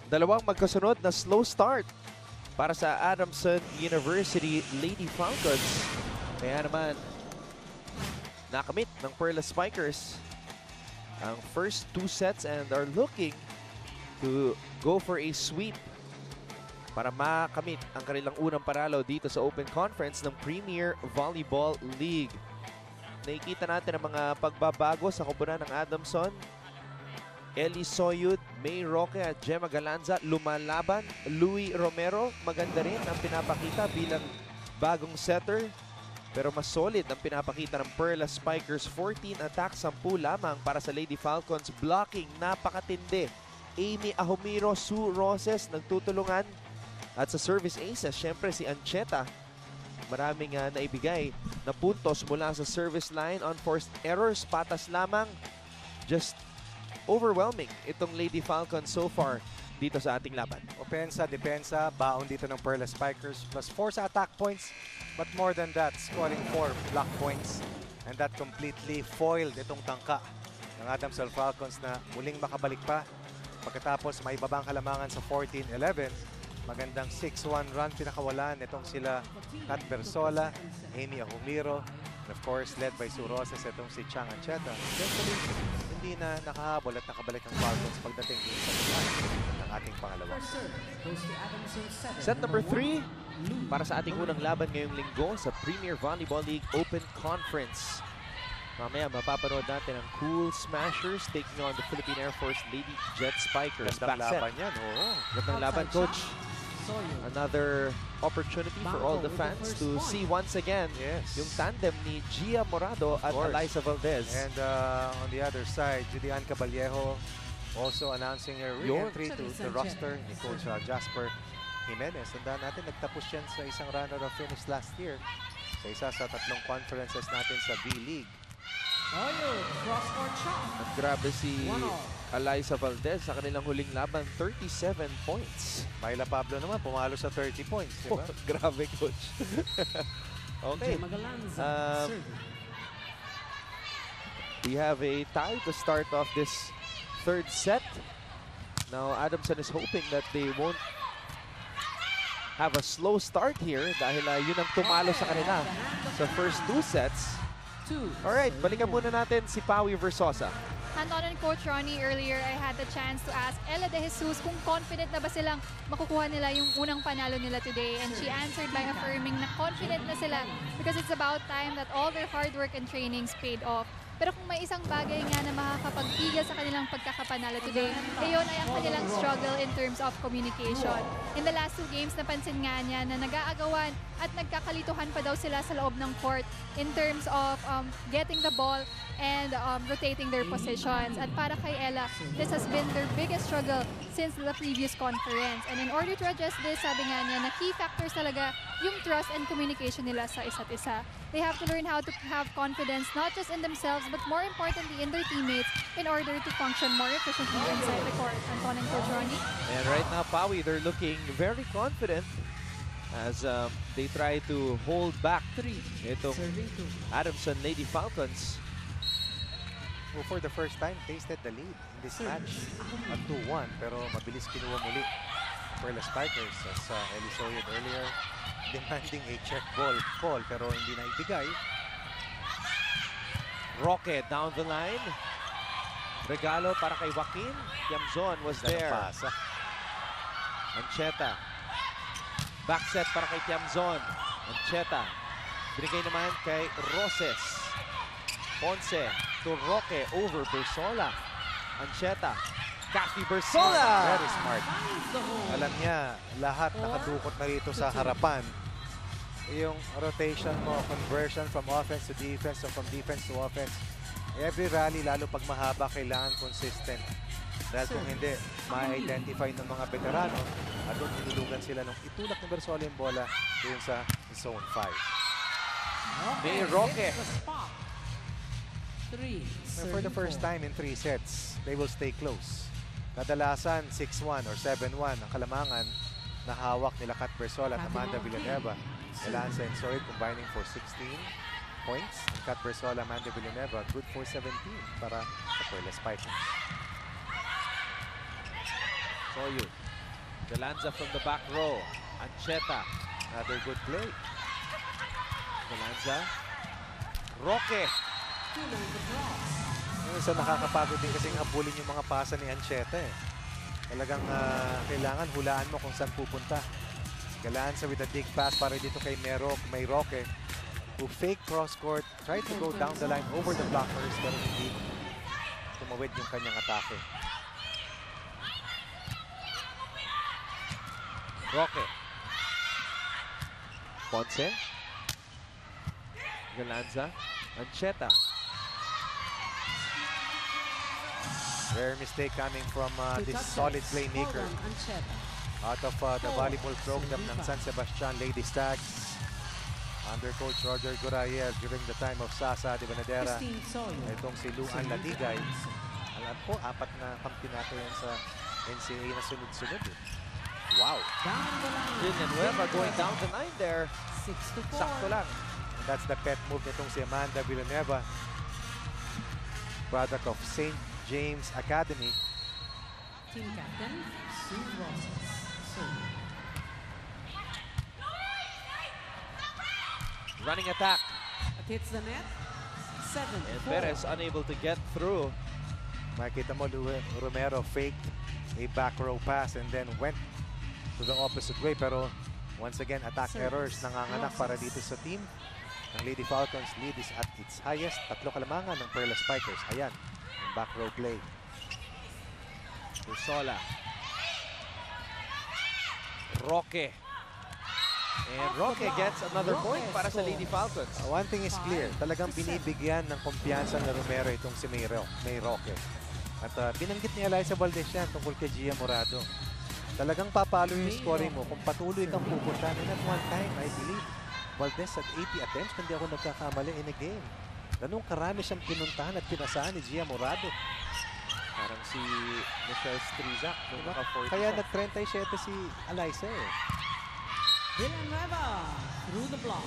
Dalawang magkasunod na slow start para sa Adamson University Lady Falcons. Kaya naman, nakamit ng Perla Spikers ang first 2 sets and are looking to go for a sweep para makamit ang kanilang unang panalo dito sa Open Conference ng Premier Volleyball League. Nakikita natin ang mga pagbabago sa koponan ng Adamson. Ellie Soyud, May Roque at Gemma Galanza lumalaban. Louie Romero, maganda rin ang pinapakita bilang bagong setter. Pero mas solid ang pinapakita ng Perla Spikers. 14 attacks, 10 lamang para sa Lady Falcons. Blocking, napakatindi. Amy Ahumiro, Sue Roses nagtutulungan. At sa service aces, syempre si Ancheta. Maraming naibigay na puntos mula sa service line. Unforced errors, patas lamang. Just overwhelming itong Lady Falcons so far dito sa ating laban. Opensa, depensa, baon dito ng Perla Spikers plus 4 sa attack points. But more than that, scoring 4 block points. And that completely foiled itong tangka ng Adamson Falcons na muling makabalik pa. Pagkatapos may babang kalamangan sa 14-11. Magandang 6-1 run pinakawalan itong sila Kat Bersola, Amy Ahumiro, and of course led by Sue Roses itong si Chang Ancheta. Eventually, hindi na nakahabol at nakabalik ang Falcons pagdating dito sa line ng ating pangalawa. Set number 3 para sa ating unang laban ngayong linggo sa Premier Volleyball League Open Conference. Mamaya mapapanood natin ang Cool Smashers taking on the Philippine Air Force Lady Jet Spikers. Gandang laban yan, oo. Gandang laban, Coach. Another opportunity for all the fans to see once again yung tandem ni Gia Morado at Eliza Valdez. And on the other side, Julian Caballejo also announcing her re-entry to the roster ni Coach Jasper Jimenez. Tandaan natin, nagtapos yan sa isang runner-up finish last year sa isa sa 3 conferences natin sa B-League. At grabe si Eliza Valdez sa kanilang huling laban, 37 points. Myla Pablo naman, pumalo sa 30 points. Diba? Grabe, Coach. Okay. We have a tie to start off this 3rd set. Now, Adamson is hoping that they won't have a slow start here dahil yun ang tumalo sa kanila sa first 2 sets. Alright, balikan muna natin si Pawi Versosa. Anton and Coach Ronnie, earlier I had the chance to ask Ella De Jesus kung confident na ba silang makukuha nila yung unang panalo nila today. And she answered by affirming na confident na sila because it's about time that all their hard work and trainings paid off. Pero kung may isang bagay nga na makakapagpigil sa kanilang pagkakapanalo today, ayon ay ang kanilang struggle in terms of communication. In the last 2 games, napansin nga niya na nag-aagawan at nagkakalituhan pa daw sila sa loob ng court in terms of getting the ball and rotating their positions. At para kay Ella, this has been their biggest struggle since the previous conference. And in order to address this, sabi nga niya na key factors talaga yung trust and communication nila sa isa't isa. They have to learn how to have confidence not just in themselves but more importantly in their teammates in order to function more efficiently inside the court. Anton and Coach Ronnie. And right now, Pawi, they're looking very confident as they try to hold back 3 itong Adamson Lady Falcons. Who for the first time tasted the lead in this match at 2-1 pero mabilis kinuha muli Perla Spikers as Ellie Soyud earlier demanding a check ball call pero hindi na ibigay. Roque down the line. Regalo para kay Joaquin. Tiamzon was there. Ancheta. Back set para kay Tiamzon. Ancheta. Binigay naman kay Roses. Ponce to Roque over Bersola. Ancheta. Kathy Bersola! Very smart. Alam niya, lahat nakadukot na rito sa harapan. Yung rotation mo, conversion from offense to defense or from defense to offense. Every rally, lalo pag mahaba, kailangan consistent. Dahil kung hindi, ma-identify ng mga veterano at doon hinulugan sila nung itulak ng Bersola yung bola doon sa zone 5. May Roque. For the first time in 3 sets, they will stay close. Kadalasan 6-1 or 7-1 ang kalamangan na hawak nila Kat Bersola at Amanda Villanueva. Galanza and Soyud combining for 16 points. And Kat Bersola, Amanda Villanueva, good for 17 para sa Perla Spikers. Soyud Galanza from the back row. Ancheta. Another good play. Galanza. Roque. Minsan nakakapagod din kasi habulin yung mga pasa ni Ancheta eh. Talagang kailangan hulaan mo kung saan pupunta. Galanza with a dig pass para dito kay May Roque, who fake cross-court, tried to go down the line over the blockers, pero hindi tumawid yung kanyang atake. Roque. Ponce. Galanza. Ancheta. Rare mistake coming from this solid playmaker out of the volleyball program ng San Sebastian Lady Stags. Under Coach Roger Gurayev during the time of Sasa de Banadera. Itong si Luan Latigay. Alam ko, 4 na kampinato yan sa NCAA na sunod-sunod. Wow. Villanueva going down the line there. 6-4. Sakto lang. And that's the pet move nitong si Amanda Villanueva. Product of St. James Academy. Team captain, Sue Rosas. Running attack. It hits the net. 7-4. And Perez unable to get through. Makita mo, Romero faked a back row pass and then went to the opposite way. Pero once again, attack errors nanganganak para dito sa team. Ang Lady Falcons lead is at its highest. 3 kalamangan ng Perla Spikers. Ayan, ang back row play. Ursola. Roque. And Roque gets another point para sa Lady Falcons. One thing is clear, talagang binibigyan ng kumpiyansa na Romero itong si May Roque. At binanggit ni Eliza Valdez yan tungkol kay Gia Morado. Talagang papalo yung scoring mo kung patuloy kang pupunta. And at one time, I believe, Valdez had 80 attempts, hindi ako nagkakamali in a game. Ganun karami siyang pinuntahan at pinasahan ni Gia Morado. Parang si Michelle Strizak nung Diba? naka-40 Kaya siya. nag-37 si Eliza eh. Villanueva through the block.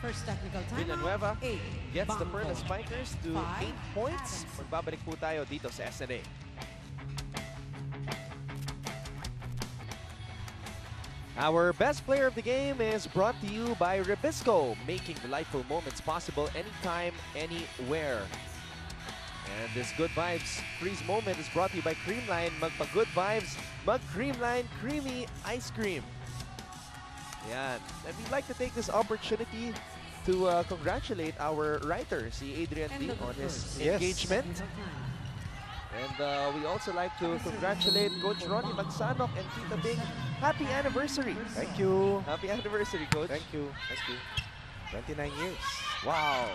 First technical timeout. Villanueva 8. gets the Bangko. Perla Spikers to 8 points. Magbabalik po tayo dito sa SNA. Our best player of the game is brought to you by Ribisco, making delightful moments possible anytime, anywhere. And this Good Vibes Freeze moment is brought to you by Creamline. Magpa-Good Vibes, mag-Creamline Creamy Ice Cream. Yan. And we'd like to take this opportunity to congratulate our writer, si Adrian End D, of the on his first. Yes. engagement. Technical time. And we also like to congratulate Coach Ronnie Magsanok and Tita Bing. Happy anniversary! Thank you. Happy anniversary, Coach. Thank you. Thank you. 29 years. Wow!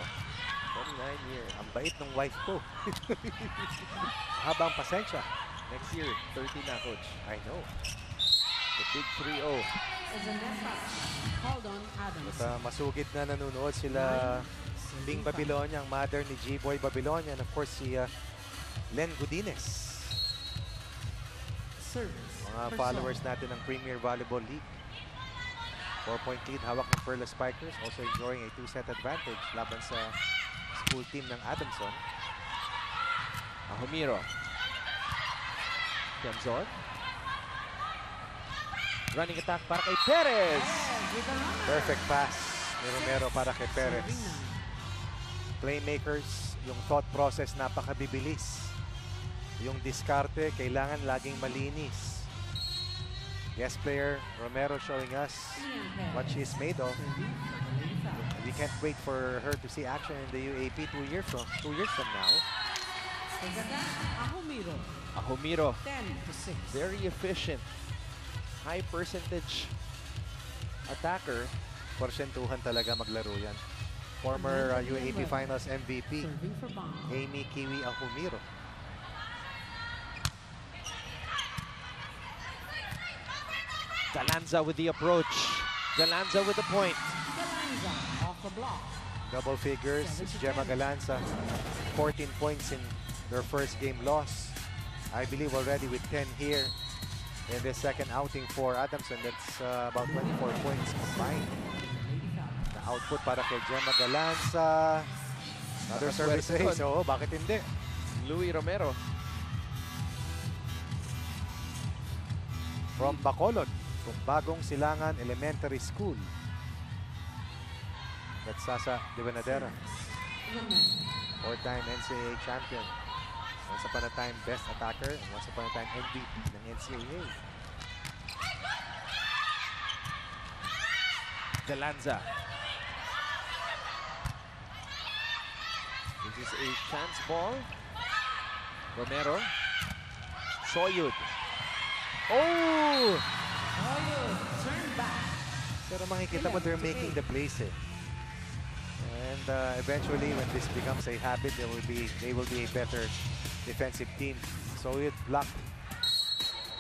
29 years. Ang bait ng wife ko. Habang pasensya. Next year, 30 na, Coach. I know. The big 3-0. Is a net touch. Hold on, Adams. At masugid na nanonood sila Bing Babilonia, ang mother ni G-Boy Babilonia, and of course si Len Godines. Service. Mga followers natin ng Premier Volleyball League. 4-point lead, hawak ng Perla Spikers, also enjoying a 2-set advantage laban sa school team ng Adamson. Ahumiro. Tiamzon. Running attack para kay Perez. With a runner. Perfect pass ni Romero para kay Perez. Serving nine. Playmakers, yung thought process napakabibilis. Yung diskarte, kailangan laging malinis. Guest player, Romero showing us Lian what Perez. she's made of. Serving for the Lady Falcons. We can't wait for her to see action in the UAP 2 years from now. Sagada, Ahumiro. Ahumiro. 10-6. Very efficient. High percentage attacker. Porsyentuhan talaga maglaro yan. Former UAP Finals MVP, Serving for Bangko. Amy Kiwi Ahumiro. Galanza with the approach. Galanza with the point. Galanza off the block. Double figures, it's Gemma Galanza. 14 points in their first game loss. I believe already with 10 here in the second outing for Adamson. That's about 24 points combined. Lady Falcons. Na output para kay Gemma Galanza. Another service Nakaswerte race. Oo, bakit hindi? Louis Romero. from Bacolod, from Bagong Silangan Elementary School. That's Sasa De Benadera, Women. 4-time NCAA champion. Once upon a time, best attacker, and once upon a time, MVP ng NCAA. Galanza. This is a chance ball. Romero. Soyud. Oh! Turn back. Pero makikita mo, they're making the plays eh. And eventually, when this becomes a habit, they will be a better defensive team. So it blocked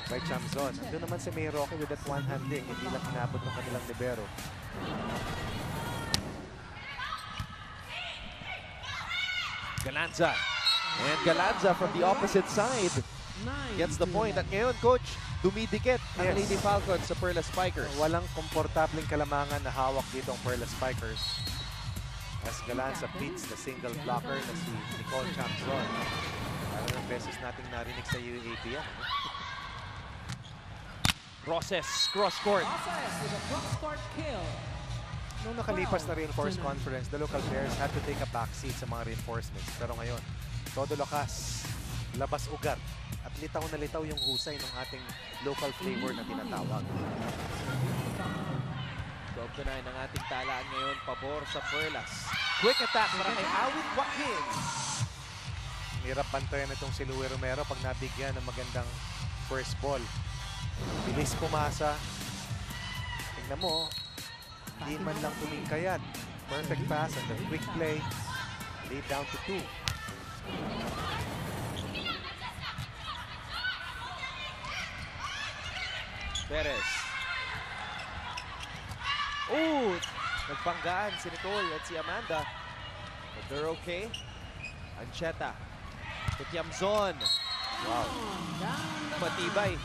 by Chamzon. Andun naman si Mayroque with that one-handing. Hindi lang inabot ng kanilang libero. Galanza. And Galanza from the opposite side gets the point. At ngayon, coach, dumidikit ang Yes. Lady Falcons sa Perla Spikers. Walang komportableng kalamangan na hawak dito ang Perla Spikers. As Galanza beats the single blocker na si Nicole Chamzon. Parang ng beses nating narinig sa UAP yan. Ano? Roses, cross court. Process with a cross-court kill. Nung nakalipas na reinforced conference, the local players had to take a backseat sa mga reinforcements. Pero ngayon, todo lakas, labas ugat, at litaw na litaw yung husay ng ating local flavor na tinatawag. 12-9 ang ating talaan ngayon, pabor sa Perlas. Quick attack para kay Awit Joaquin. Hirap bantayan itong si Louie Romero pag nabigyan ng magandang first ball. Bilis pumasa. Tingnan mo, hindi man lang tumingkayat. Perfect pass and the quick play. Lead down to 2. Perez. Oh! Nagpanggaan si Nicole at si Amanda. But they're okay. Ancheta. To Tiamzon. Wow. Matibay.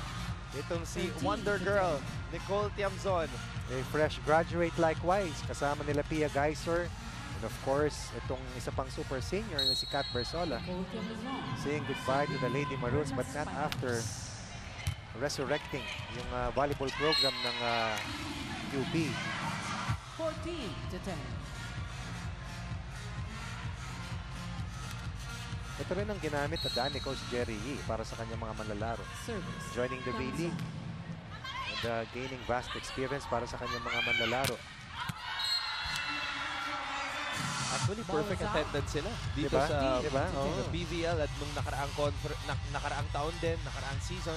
Itong si Wonder Girl, Nicole Tiamzon. A fresh graduate likewise. Kasama nila Pia Geiser. And of course, itong isa pang super senior na si Kat Bersola. Saying goodbye to the Lady Maroons but not after resurrecting yung volleyball program ng UP. 14-10. Ito rin ang ginamit na daan ni Coach Jerry Yee para sa kanyang mga manlalaro. Service. Joining the V-League and gaining vast experience para sa kanyang mga manlalaro. Actually, perfect attendance sila dito Diba? sa Diba? Oo. BVL at nung nakaraang taon din, nakaraang season.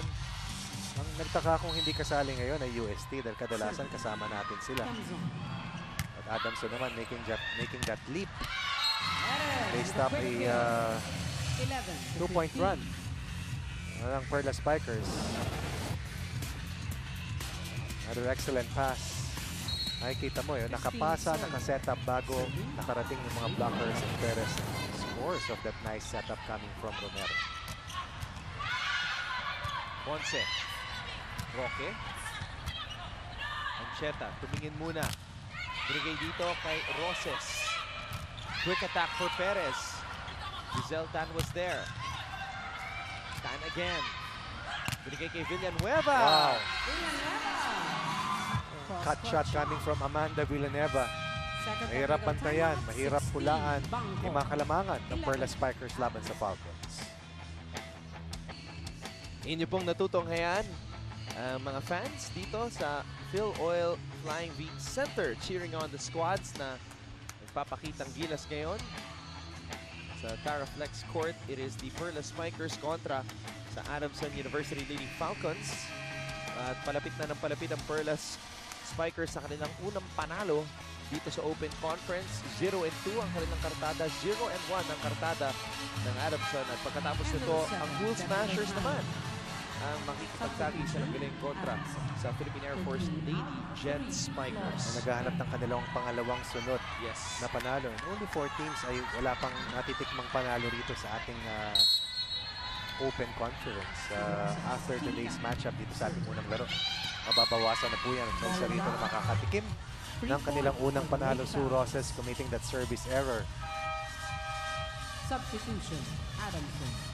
Ang nagtaka kung hindi kasali ngayon ay UST dahil kadalasan kasama natin sila. At Adamson naman making that leap. They stop a 2-point run ng Perla Spikers. Another excellent pass. Nakikita mo yun, nakapasa, nakasetup bago nakarating yung mga blockers and Perez scores of that nice setup coming from Romero. Ponce. Roque. Ancheta, tumingin muna. Binigay dito kay Roses. Quick attack for Perez. Giselle Tan was there. Tan again. Binigay kay Villanueva. Wow. Cut shot coming from Amanda Villanueva. Mahirap bantayan, mahirap hulaan. May mga kalamangan ng Perla Spikers laban sa Falcons. Inyo pong natutunghayan ang mga fans dito sa Phil Oil Flying V Center cheering on the squads na nagpapakitang gilas ngayon. Sa Taraflex Court, it is the Perla Spikers kontra sa Adamson University Lady Falcons. At palapit na ng palapit ang Perla Spikers sa kanilang unang panalo dito sa Open Conference. 0-2 ang kanilang kartada, 0-1 ang kartada ng Adamson. At pagkatapos nito, ang Bull Smashers naman ang makikipagtagi sa nagaling kontra sa Philippine Air Force Lady Jet Spikers. Na naghahanap ng kanilang pangalawang sunod Yes. na panalo. And only 4 teams ay wala pang natitikmang panalo rito sa ating Open Conference. After today's matchup dito sa ating unang laro, mababawasan na po yan ang chance rito na makakatikim ng kanilang unang panalo. Sue Roses committing that service error. Substitution. Adamson.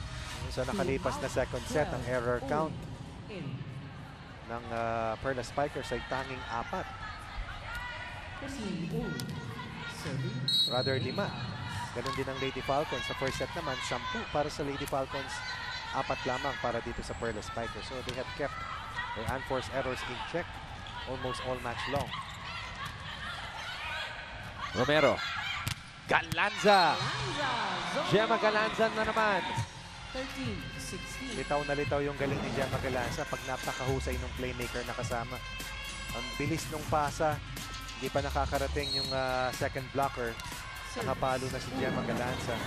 Sa nakalipas na second set, ang error count ng Perla Spikers ay tanging 4. Christine Wu. Serving. Rather 5. Ganun din ang Lady Falcons. Sa first set naman, 10 para sa Lady Falcons. 4 lamang para dito sa Perla Spikers. So they have kept their unforced errors in check almost all match long. Romero. Galanza. Lanza. Zone. Gemma Galanza na naman. 13-16. Litaw na litaw yung galing ni Gemma Galanza pag napakahusay ng playmaker na kasama. Ang bilis nung pasa. Hindi pa nakakarating yung second blocker. Nakapalo na si Gemma Galanza.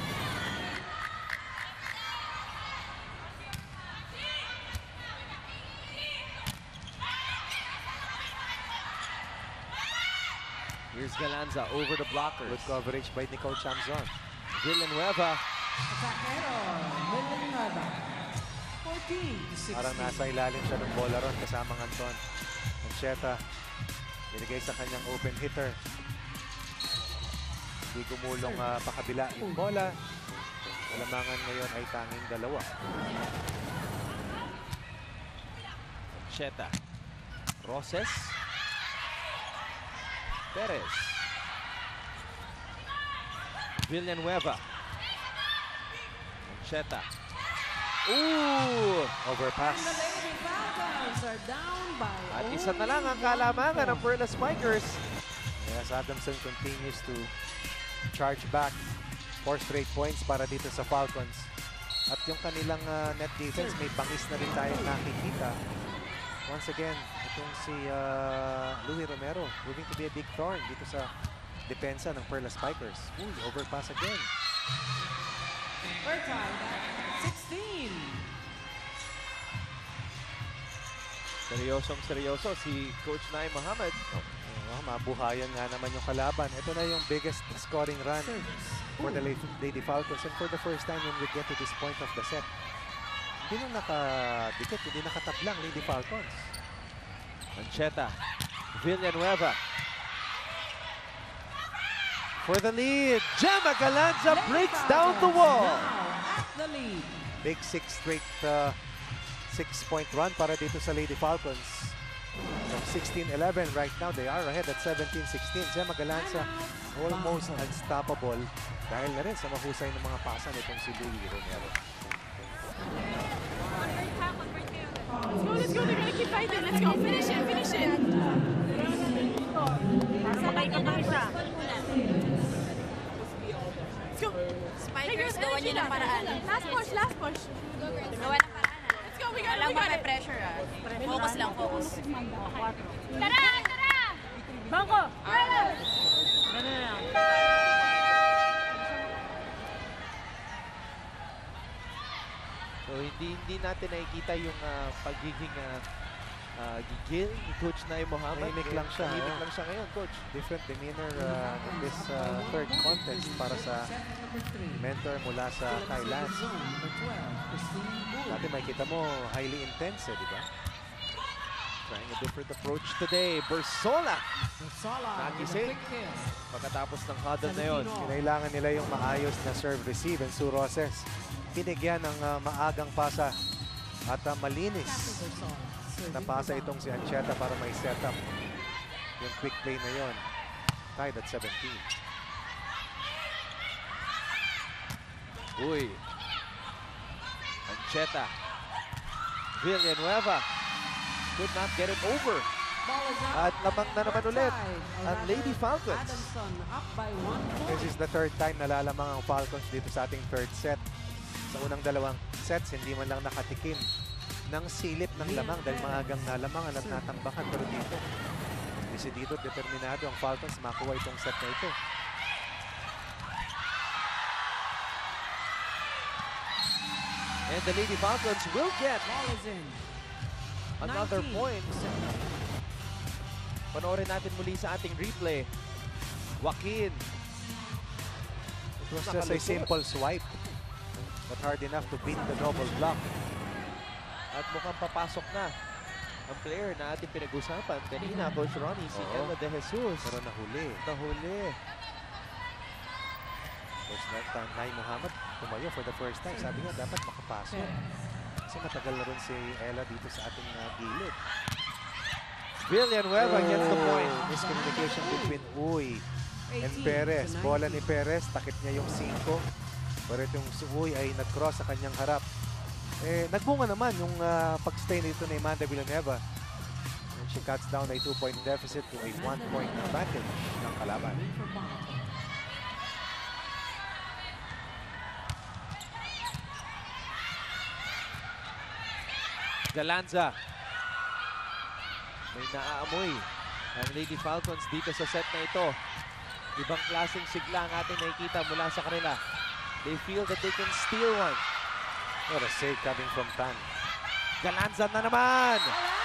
Here's Galanza over the blockers. Good coverage by Nicole Chamzon. Villanueva. Attackero. Villanueva. 14-16. Parang nasa ilalim siya ng bola ron kasamang Anton. Ancheta. Binigay sa kanyang open hitter. Hindi gumulong pakabila yung bola. Malamangan ngayon ay tanging 2. Cheta. Roses. Perez. Villanueva. Cheta. Ooh! Overpass. And the Lady Falcons are down by At isa na lang ang kalamangan ng Perla Spikers. Yes, Adamson continues to charge back. 4 straight points para dito sa Falcons. At yung kanilang net defense, may bangis na rin tayong nakikita. Once again, itong si Louie Romero proving to be a big thorn dito sa depensa ng Perla Spikers. Uy, overpass again. We're tied at 16. Seryoso si Coach Nay Mohammed. Mabuhayan nga naman yung kalaban. Ito na yung biggest scoring run for the Lady Falcons. And for the first time when we get to this point of the set, hindi nang nakadikit, hindi nakatablang Lady Falcons. Ancheta. Villanueva. For the lead, Gemma Galanza breaks down the wall. Now at the lead. Big 6 straight 6-point run para dito sa Lady Falcons. From 16-11 right now, they are ahead at 17-16. Gemma Galanza almost unstoppable dahil na rin sa mahusay ng mga pasa nitong si Louie Romero. Let's go. They're gonna keep fighting. Let's go. Finish it. Sakay ka pa siya. Let's go. Spikers, gawa niyo ng paraan. Last push. Gawa ng paraan. Let's go. We got Walang it. mape-pressure Focus lang, focus. Tara! Bangko! So hindi natin nakikita yung pagiging gigil ni Coach Nay Mohammed. Tahimik lang siya, Tahimik oh. lang siya ngayon, Coach. Different demeanor in this third contest para sa mentor mula sa Thailand. Number 12, Christine Wu. Dati makikita mo, highly intense, di ba? Trying a different approach today. Bersola. Sala with a Nagising. quick kill. Pagkatapos ng huddle na yun. Kinailangan nila yung maayos na serve-receive and Sue Roses. Binigyan ng maagang pasa at malinis na pasa itong si Ancheta para may setup. Yung quick play na yon. Tied at 17. Uy. Ancheta. Villanueva. Could not get it over. Ball is up. At lamang na naman ulit Outside. ang Lady Falcons. Adamson up by 1 This is the third time nalalamang ang Falcons dito sa ating third set. Sa unang 2 sets, hindi man lang nakatikim ng silip ng lamang dahil maagang nalamangan at natambakan. Pero dito, desidido, determinado ang Falcons makuha itong set na ito. And the Lady Falcons will get Ball is in. another 19. point. Panoorin natin muli sa ating replay. Joaquin. It was just a simple swipe, but hard enough to beat the double block. At mukhang papasok na ang player na ating pinag-usapan kanina, Coach Ronnie, si Oo. Ella De Jesus. Pero nahuli. Nahuli. Coach Nay Mohammed tumayo for the first time. Sabi niya, dapat makapasok. Kasi matagal na rin si Ella dito sa ating gilid. Villanueva gets the point. Miscommunication between Uy and Perez. Bola ni Perez, takip niya yung 5. Pero itong si Uy ay nag-cross sa kanyang harap. Nagbunga naman yung pag-stay nito ni Amanda Villanueva. And she cuts down a 2-point deficit to a 1-point advantage ng kalaban. Galanza. May naaamoy ang Lady Falcons dito sa set na ito. Ibang klaseng sigla ang ating nakikita mula sa kanila. They feel that they can steal one. What a save coming from Tan. Galanza na naman!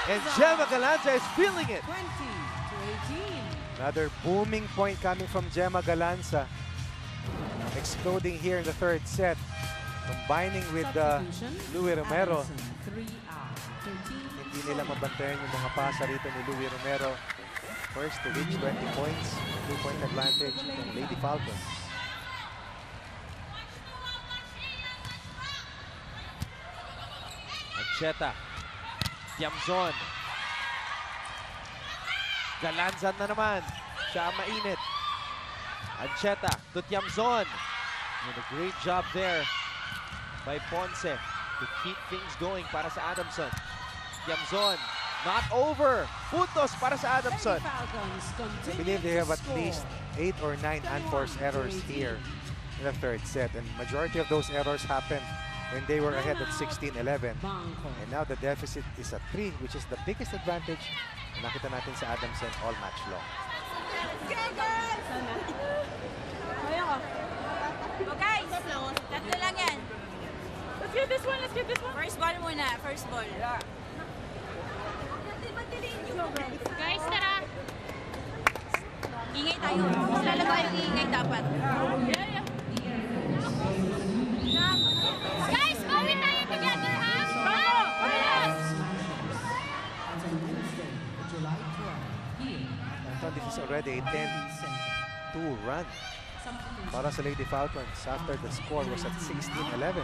And Gemma Galanza is feeling it! 20-18. Another booming point coming from Gemma Galanza. Exploding here in the third set. Combining with Substitution, Louie Romero. Adamson, 3 out. 13. Hindi nila mabantayan yung mga pasa rito ni Louie Romero. First to reach 20 points. 2-point advantage ng Lady Falcons. Ancheta. Tiamzon. Galanza na naman. Siya ang mainit. Ancheta to Tiamzon. And a great job there by Ponce to keep things going para sa Adamson. Tiamzon. Not over. Puntos para sa Adamson. Lady Falcons I continue believe they have to at least score. 8 or 9 unforced errors here in the third set. And majority of those errors happened when they were ahead at 16-11. Bangko. And now the deficit is at 3, which is the biggest advantage na nakita natin sa Adamson all match long. Oh, guys, tatlo lang yan. Let's get this one, let's get this one. First ball muna, first ball. Guys, tara. Ingay tayo. Mas lalo tayong ingay dapat. Guys, bawin tayo together, ha? Bravo! Yes! Until Wednesday, July 12, here I thought this is already a 10-2 run para sa Lady Falcons after the score was at 16-11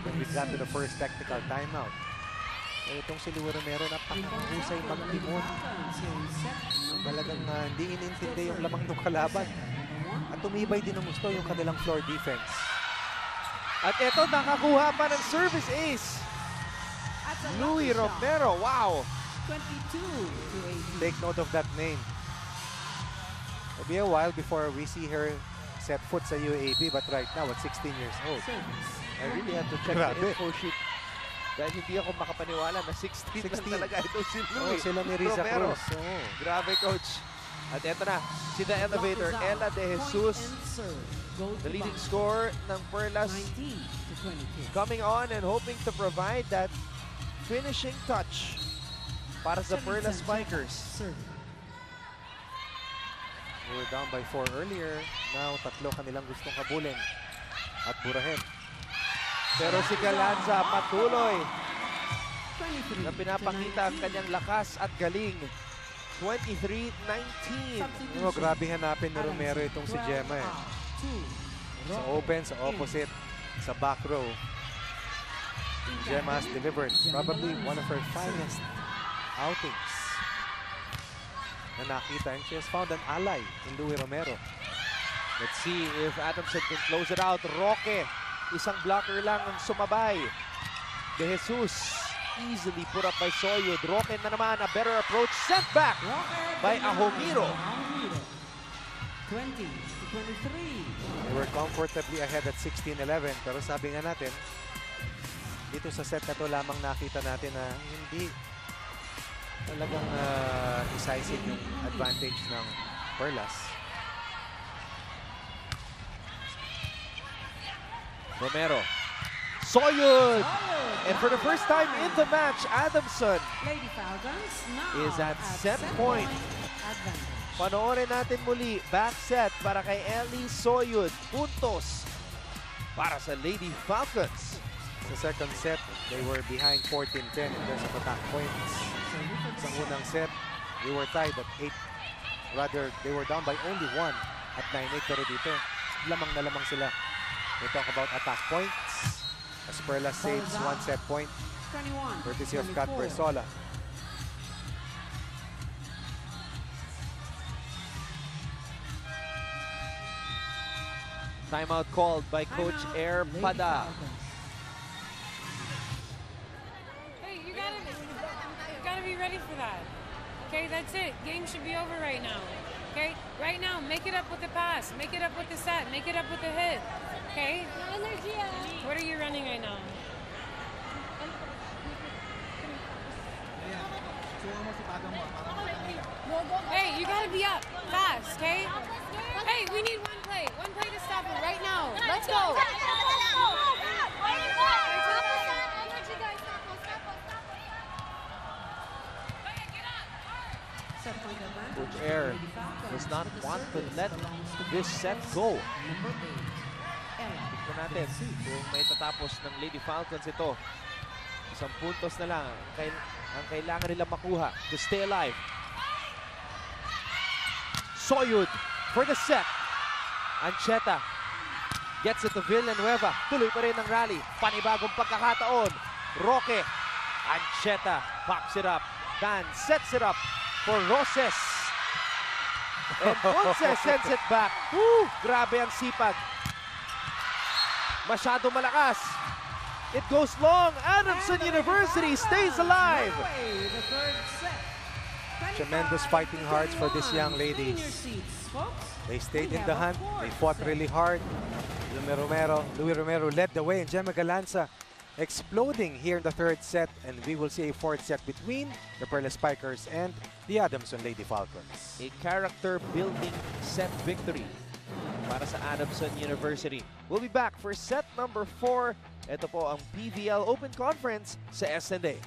when we got to the first technical timeout. Itong si Louie Romero, napakahusay magtimon. Talagang hindi inintindi yung lamang ng kalaban. At tumibay din ng gusto yung kanilang floor defense. At ito, nakakuha pa ng service ace. Louie Romero, wow! 22-18. Take note of that name. It'll be a while before we see her set foot sa UAAP, but right now at 16 years old. Service. I really have to check Grabe. the info sheet. Dahil hindi ako makapaniwala na 16 16. na talaga ito si Oh, Louie sila ni Riza Romero. Cruz. Oh. Grabe, coach. At eto na, si The Elevator, Clock is out. Ella De Point Jesus, and serve. Go to the leading Bangko. scorer ng Perlas, 19-22. coming on and hoping to provide that finishing touch para sa Perlas Spikers. Serve. We were down by 4 earlier. Now, tatlo kanilang gustong habulin at burahin. Pero si Galanza patuloy 23 na pinapakita ang kanyang lakas at galing. 23-19. Oh, grabe hanapin ni Romero itong si Gemma eh. Sa open, sa opposite, sa back row. Gemma has delivered probably one of her finest outings na nakita, and she has found an ally in Louie Romero. Let's see if Adamson can close it out. Roque, isang blocker lang ang sumabay. De Jesus easily put up by Soyud. Roque na naman, a better approach. Sent back by Ahomiro. 20-23. They were comfortably ahead at 16-11, pero sabi nga natin, dito sa set na to lamang nakita natin na hindi talagang decisive yung advantage ng Perlas. Romero. Soyud! And for the first time in the match, Adamson Lady Falcons now is at set set point. advantage. Panoorin natin muli, back set para kay Ellie Soyud. Puntos para sa Lady Falcons. Sa second set, they were behind 14-10 in terms of attack points. Sa unang set, they were tied at 8. Rather, they were down by only 1 at 9-8. Pero dito, lamang na lamang sila. We talk about attack points. As Perlas saves 1 set point, 21, courtesy of Kat 24. Bersola. Timeout called by Coach Timeout, Air Lady Pada. Falcons. Hey, you gotta be ready for that. Okay, that's it. Game should be over right now. Okay, right now, make it up with the pass, make it up with the set, make it up with the hit. Okay. What are you running right now? Hey, you gotta be up fast, okay? Hey, we need one play to stop it right now. Let's go. Set point advantage. Coach Air Lady Falcons does not with the want to service let belongs to this set go. Number 8, Ella. Tignan natin kung may tatapos ng Lady Falcons ito. 1 puntos na lang ang kailangan nila makuha to stay alive. Soyud for the set. Ancheta gets it to Villanueva. Tuloy pa rin ang rally. Panibagong pagkakataon. Roque. Ancheta pops it up. Dan sets it up for Roses. And Ponce sends it back. Woo! Grabe ang sipag. Masyado malakas. It goes long. Adamson University stays alive. Away, the third set. Tremendous fighting hearts for these young Clean your ladies. seats, folks. They stayed We in have the a hunt. fourth They fought set. really hard. Louis Romero led the way, and Gemma Galanza exploding here in the third set. And we will see a fourth set between the Perla Spikers and the Adamson Lady Falcons. A character-building set victory para sa Adamson University. We'll be back for set number 4. Ito po ang PVL Open Conference sa SNA.